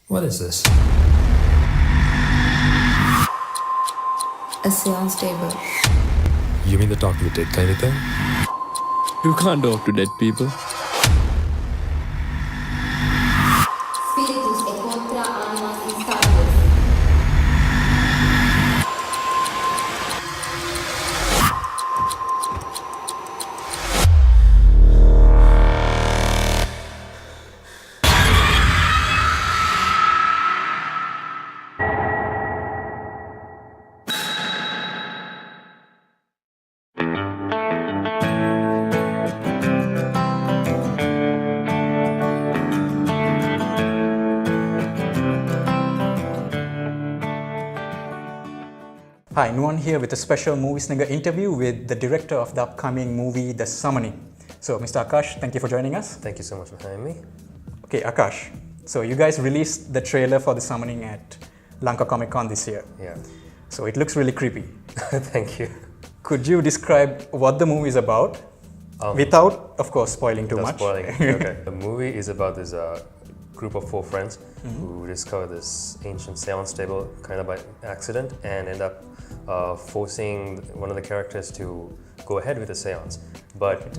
What is this? A seance table. You mean the talk to the dead kind of thing? You can't talk to dead people. Spiritus e contra animas instables. Hi, Nuan here with a special Movieslinger interview with the director of the upcoming movie, The Summoning. So, Mr. Akash, thank you for joining us. Thank you so much for having me. Okay, Akash, so you guys released the trailer for The Summoning at Lanka Comic Con this year. Yeah. So it looks really creepy. Thank you. Could you describe what the movie is about without, of course, spoiling too much? Spoiling. Okay. The movie is about this group of 4 friends who discover this ancient seance table kind of by accident and end up forcing one of the characters to go ahead with the seance. But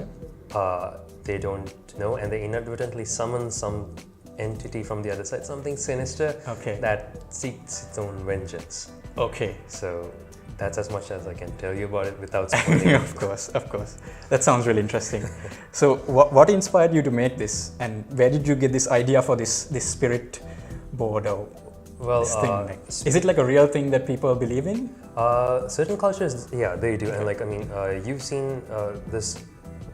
they don't know, and they inadvertently summon some entity from the other side, something sinister that seeks its own vengeance. Okay. So that's as much as I can tell you about it without spoiling. Of course. That sounds really interesting. So what inspired you to make this, and where did you get this idea for this spirit board or this thing? Like, is it like a real thing that people believe in? Certain cultures, yeah, they do. And like, I mean, you've seen this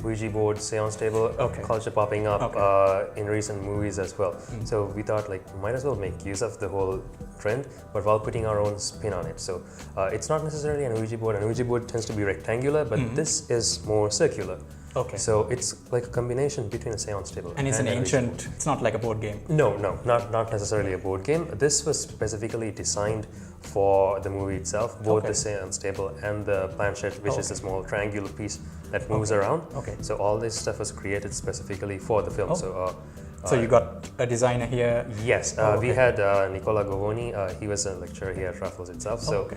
Ouija board, seance table culture popping up in recent movies as well. So we thought like, might as well make use of the whole trend, but while putting our own spin on it. So it's not necessarily an Ouija board. An Ouija board tends to be rectangular, but this is more circular. Okay. So it's like a combination between a seance table and it's an ancient, it's not like a board game. No, not necessarily a board game. This was specifically designed for the movie itself, both the seance table and the planchette, which is a small triangular piece that moves around. Okay. So all this stuff was created specifically for the film. So you got a designer here? Yes, we had Nicola Govoni. He was a lecturer here at Raffles itself. So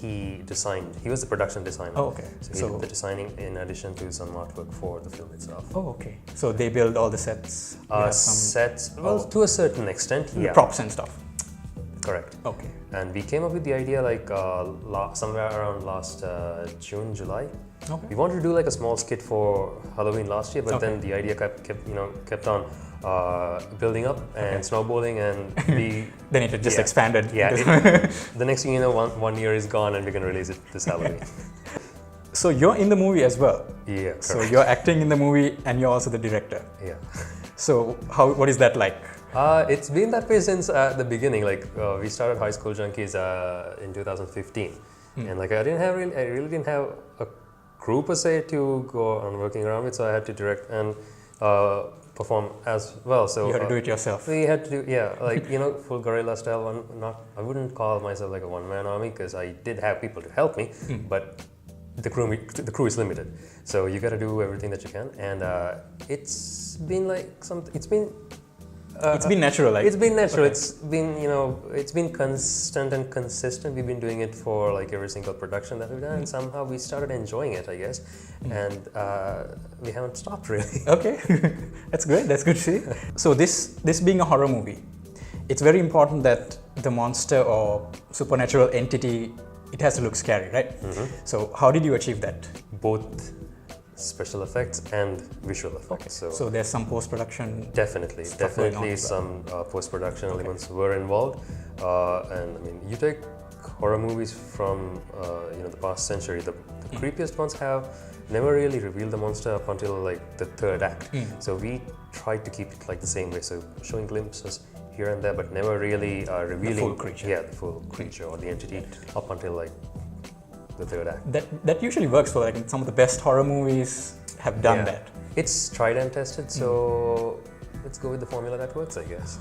he was the production designer. Oh, okay. So he did the designing in addition to some artwork for the film itself. Oh, okay. So they build all the sets? Sets, well, to a certain extent, yeah. Props and stuff? Correct. Okay. And we came up with the idea like somewhere around last June, July. Okay. We wanted to do like a small skit for Halloween last year, but then the idea kept on building up and snowballing, and we then it just expanded. Yeah. The next thing you know, one year is gone, and we're gonna release it this Halloween. So you're in the movie as well. Yeah. Correct. So you're acting in the movie, and you're also the director. Yeah. So what is that like? It's been that way since the beginning. Like we started High School Junkies in 2015, and like I really didn't have a crew per se to go on working around with, so I had to direct and perform as well. So you had to do it yourself. We had to do, like full guerrilla style. I wouldn't call myself like a one-man army because I did have people to help me, but the crew is limited. So you got to do everything that you can, and it's been like it's been natural. It's been natural. It's been it's been constant and consistent. We've been doing it for like every single production that we've done, and somehow we started enjoying it, I guess, and we haven't stopped really. Okay, that's great. That's good to see. So this being a horror movie, it's very important that the monster or supernatural entity, it has to look scary, right? So how did you achieve that? Both special effects and visual effects. So there's some post-production. Definitely some post-production elements were involved, and I mean, you take horror movies from the past century. The creepiest ones have never really revealed the monster up until like the third act. So we tried to keep it like the same way, so showing glimpses here and there, but never really revealing the full creature. Yeah, the full creature or the entity up until like the third act. That usually works for like some of the best horror movies have done that. It's tried and tested, so let's go with the formula that works, I guess.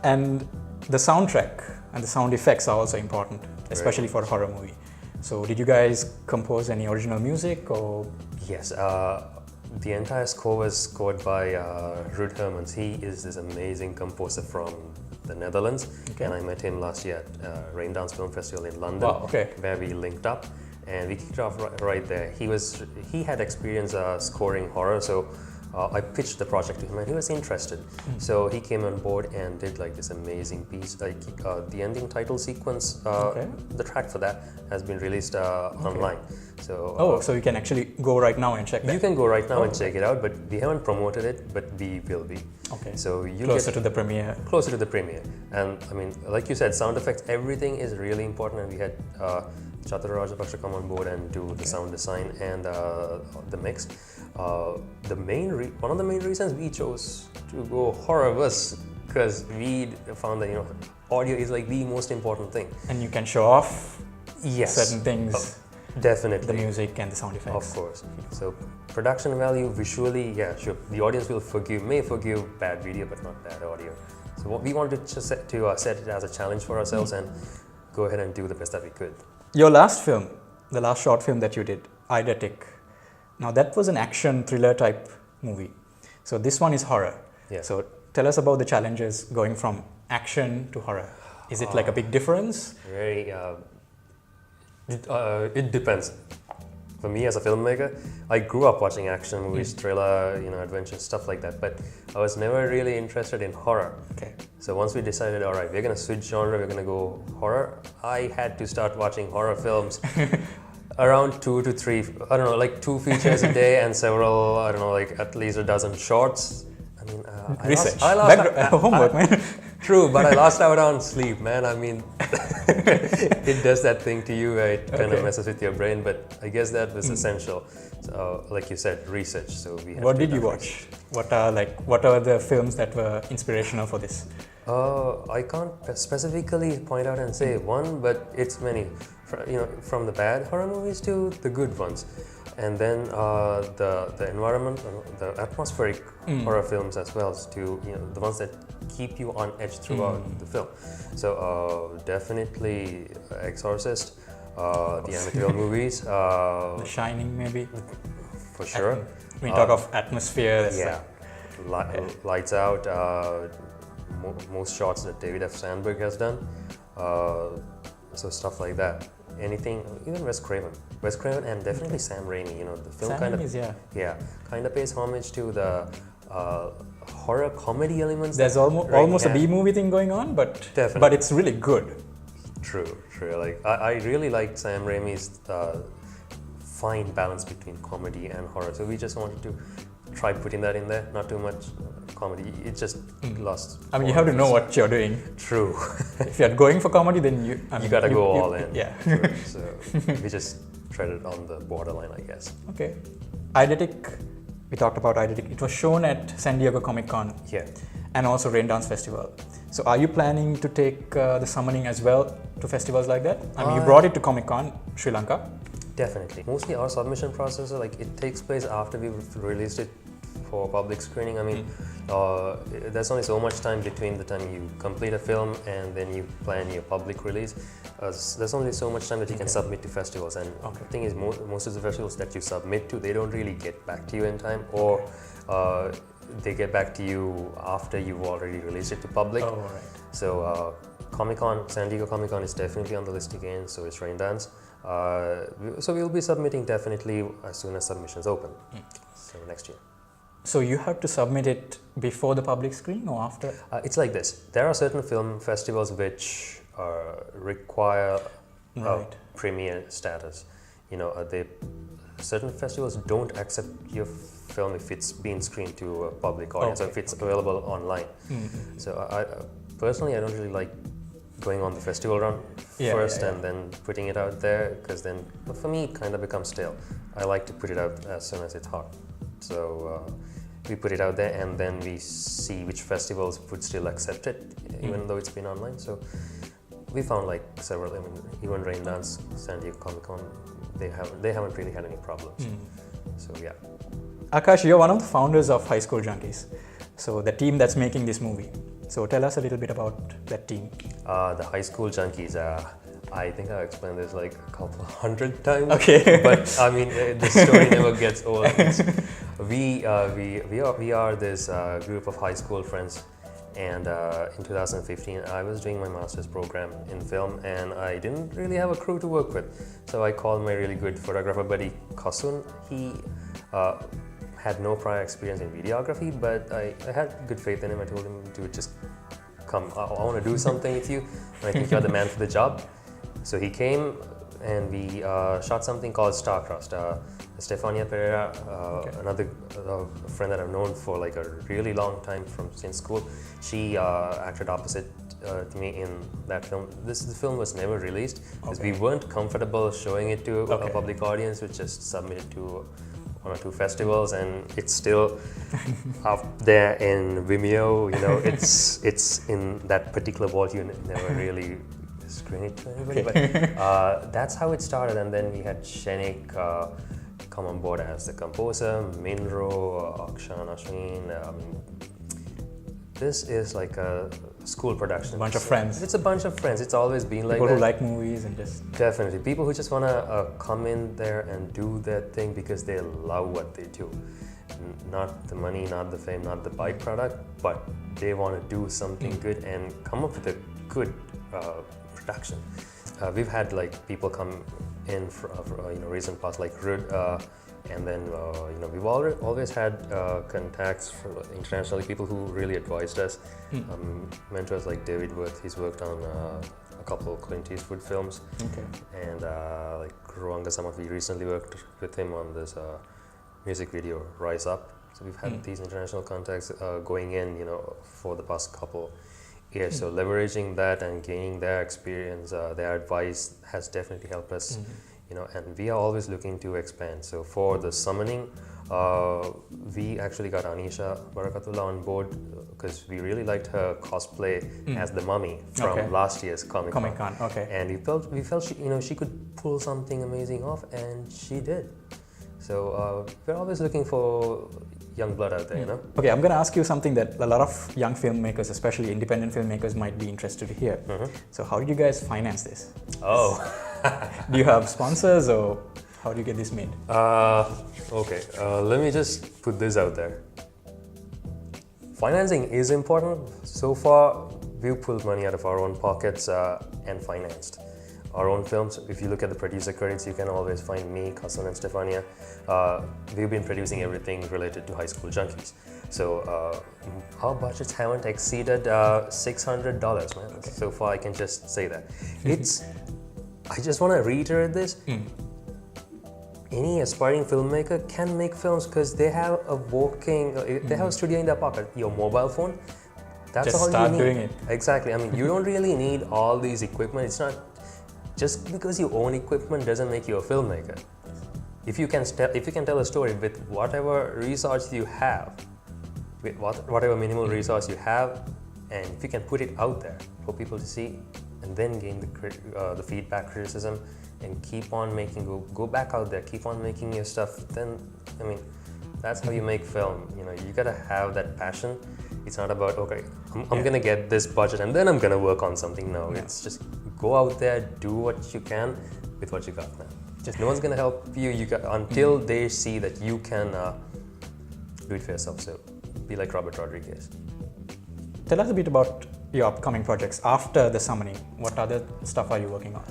And the soundtrack and the sound effects are also important, especially for a horror movie. So did you guys compose any original music or? Yes, The entire score was scored by Ruud Hermans. He is this amazing composer from the Netherlands, and I met him last year at Raindance Film Festival in London, where we linked up, and we kicked off right there. He had experience scoring horror, so I pitched the project to him, and he was interested. So he came on board and did like this amazing piece. Like the ending title sequence, the track for that has been released online. So so you can actually go right now and check that. You can go right now and check it out, but we haven't promoted it, but we will be. Okay. So you closer to the premiere. Closer to the premiere, and I mean, like you said, sound effects, everything is really important, and we had Chatura Rajapaksa come on board and do the sound design and the mix. One of the main reasons we chose to go horror was because we found that audio is like the most important thing, and you can show off certain things. Definitely. The music and the sound effects. Of course. So production value visually, yeah, sure. The audience may forgive bad video, but not bad audio. So what we wanted to set it as a challenge for ourselves and go ahead and do the best that we could. Your last film, the last short film that you did, Eidetic. Now that was an action thriller type movie. So this one is horror. Yeah. So tell us about the challenges going from action to horror. Is it like a big difference? Very. It depends. For me as a filmmaker, I grew up watching action movies, thriller, adventure, stuff like that. But I was never really interested in horror. Okay. So once we decided, all right, we're gonna switch genre, we're gonna go horror. I had to start watching horror films. Around 2 to 3, I don't know, like 2 features a day and several, I don't know, like at least a dozen shorts. I mean, research. Homework, man. True, but I lost out on sleep, man. I mean, it does that thing to you. It kind of messes with your brain, but I guess that was essential. So, like you said, research. So we. What did you watch? What are the films that were inspirational for this? I can't specifically point out and say one, but it's many. From the bad horror movies to the good ones. And then the environment, the atmospheric horror films as well, to the ones that keep you on edge throughout the film. So definitely Exorcist, the Amityville movies, The Shining, maybe. For sure. When you talk of atmosphere, Lights Out. Most shots that David F. Sandberg has done. So stuff like that. Anything, even Wes Craven, and definitely Sam Raimi. The film Sam kind Raimi's, of kind of pays homage to the horror comedy elements. There's almost a B movie thing going on, but it's really good. True. Like I really like Sam Raimi's fine balance between comedy and horror. So we just wanted to try putting that in there. Not too much comedy. It just lost. I mean, you have to know what you're doing. True. If you're going for comedy, then you gotta go all in. Yeah. True. So we just treaded on the borderline, I guess. Okay. Eidetic. We talked about Eidetic. It was shown at San Diego Comic Con. Yeah. And also Raindance Festival. So are you planning to take the summoning as well to festivals like that? I mean, you brought it to Comic Con, Sri Lanka. Definitely. Mostly our submission process, it takes place after we've released it for public screening. I mean, there's only so much time between the time you complete a film and then you plan your public release. There's only so much time that you can submit to festivals, and the thing is, most of the festivals that you submit to, they don't really get back to you in time, or they get back to you after you've already released it to public. Oh, right. So Comic-Con, San Diego Comic-Con is definitely on the list again, so is Raindance. So we'll be submitting definitely as soon as submissions open. So next year. So you have to submit it before the public screening or after? It's like this. There are certain film festivals which require premiere status. Certain festivals don't accept your film if it's been screened to a public audience or if it's available online. So I personally, I don't really like going on the festival run first and then putting it out there, because then for me it kind of becomes stale. I like to put it out as soon as it's hot. So we put it out there and then we see which festivals would still accept it, even though it's been online. So we found like several, even Raindance, San Diego Comic-Con, they haven't really had any problems. So yeah. Akash, you're one of the founders of High School Junkies. So the team that's making this movie. So tell us a little bit about that team. The High School Junkies, I think I've explained this like a couple hundred times. Okay. But I mean, the story never gets old. We are this group of high school friends, and in 2015 I was doing my master's program in film, and I didn't really have a crew to work with. So I called my really good photographer buddy Kasun. He had no prior experience in videography, but I had good faith in him. I told him, dude, just come. I want to do something with you, and I think you're the man for the job. So he came, and we shot something called Star-Crossed. Stefania Pereira, another friend that I've known for like a really long time since school, she acted opposite to me in that film. The film was never released because we weren't comfortable showing it to a public audience. We just submitted to one or two festivals, and it's still up there in Vimeo. You know, it's in that particular vault. You never really screen it to anybody, but that's how it started. And then we had Shenik come on board as the composer, Minro, Akshan, Ashwin. This is like a school production. A bunch of friends. It's a bunch of friends. It's always been like people that. Who like movies and just definitely people who just want to come in there and do their thing because they love what they do. Not the money, not the fame, not the byproduct, but they want to do something good and come up with a good production. We've had like people come in for recent past like Rud, and then we've always had contacts for internationally, people who really advised us. Mentors like David Worth, he's worked on a couple of Clint Eastwood films. And like Ruanga Samath, we recently worked with him on this music video Rise Up. So we've had these international contacts going in, for the past couple years. So leveraging that and gaining their experience, their advice has definitely helped us. And we are always looking to expand. So for the summoning, we actually got Anisha Barakatullah on board because we really liked her cosplay as the mummy from last year's Comic-Con. And we felt she could pull something amazing off, and she did. So we're always looking for young blood out there, Okay, I'm going to ask you something that a lot of young filmmakers, especially independent filmmakers, might be interested to hear. So how did you guys finance this? Oh. Do you have sponsors, or how do you get this made? Okay, let me just put this out there. Financing is important. So far, we've pulled money out of our own pockets and financed our own films. If you look at the producer credits, you can always find me, Kasan, and Stefania. We've been producing everything related to High School Junkies. So our budgets haven't exceeded $600, man. So far, I can just say that. I just want to reiterate this. Any aspiring filmmaker can make films because they have they have a studio in their pocket. Your mobile phone, that's just all start you need. doing it. Exactly. I mean, you don't really need all these equipment. It's not just because you own equipment doesn't make you a filmmaker. If you can tell a story with whatever resource you have, with whatever minimal resource you have, and if you can put it out there for people to see, and then gain the feedback, criticism, and keep on making, go back out there, keep on making your stuff, then, I mean, that's how you make film. You gotta have that passion. It's not about, okay, I'm gonna get this budget and then I'm gonna work on something. No, it's just go out there, do what you can with what you got, man. Just no one's gonna help you, until they see that you can do it for yourself. So be like Robert Rodriguez. Tell us a bit about your upcoming projects after the summoning. What other stuff are you working on?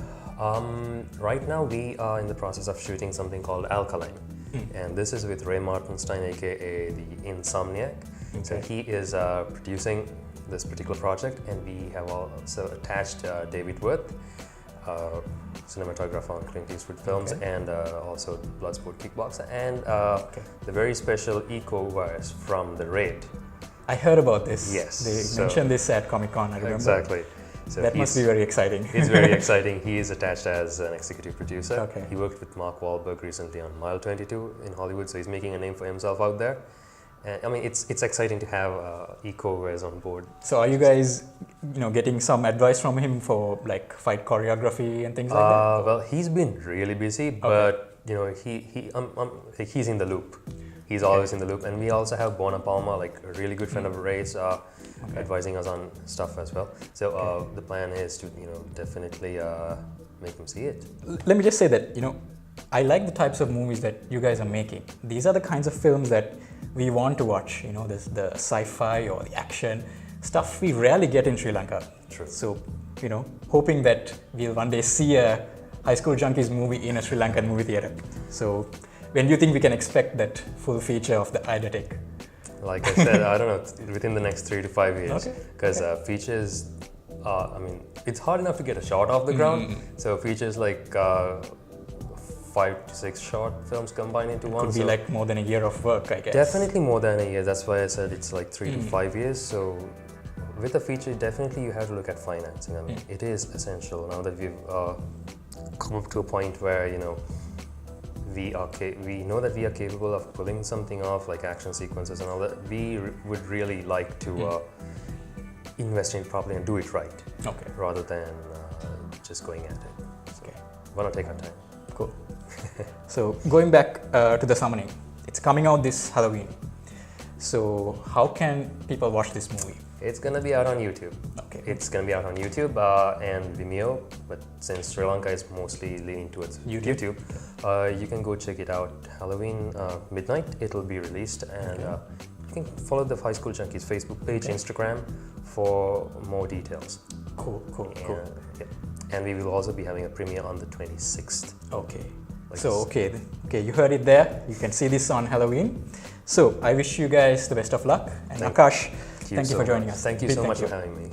Right now we are in the process of shooting something called Alkaline. And this is with Ray Martinstein, aka the Insomniac. So he is producing this particular project, and we have also attached David Worth, cinematographer on Clint Eastwood films, and also Bloodsport Kickboxer, and the very special Eco Virus from The Raid. I heard about this. Yes. They mentioned this at Comic-Con, I remember. Exactly. So that must be very exciting. It's very exciting. He is attached as an executive producer. Okay. He worked with Mark Wahlberg recently on Mile 22 in Hollywood, so he's making a name for himself out there. And I mean, it's exciting to have Eco-Wares on board. So are you guys, getting some advice from him for like fight choreography and things like that? Well, he's been really busy, but he's in the loop. He's always in the loop, and we also have Bona Palma, like a really good friend of Ray's, advising us on stuff as well. So the plan is to, definitely make him see it. Let me just say that, I like the types of movies that you guys are making. These are the kinds of films that we want to watch. You know, this the sci-fi or the action stuff we rarely get in Sri Lanka. True. So, you know, hoping that we'll one day see a High School Junkies movie in a Sri Lankan movie theater. So, when do you think we can expect that full feature of the Idatek? Like I said, I don't know, within the next 3 to 5 years. Okay. Because features, I mean, it's hard enough to get a shot off the ground. So features like 5 to 6 short films combined into one. Could be like more than a year of work, I guess. Definitely more than a year. That's why I said it's like 3 to 5 years. So with a feature, definitely you have to look at financing. I mean, it is essential now that we've come up to a point where, you know, we know that we are capable of pulling something off, like action sequences and all that. We would really like to invest in it properly and do it right. Okay. Rather than just going at it. So, Okay. Wanna take our time. Cool. So going back to the summoning, it's coming out this Halloween. So how can people watch this movie? It's gonna be out on YouTube. Okay. It's gonna be out on YouTube and Vimeo, but since Sri Lanka is mostly leaning towards YouTube, you can go check it out. Halloween midnight, it'll be released, and you can follow the High School Junkies Facebook page, Instagram for more details. Cool. Yeah. And we will also be having a premiere on the 26th. Okay. Like So you heard it there. You can see this on Halloween. So I wish you guys the best of luck, and Akash, thank you for joining us. Thank you Big so thank much you. for having me.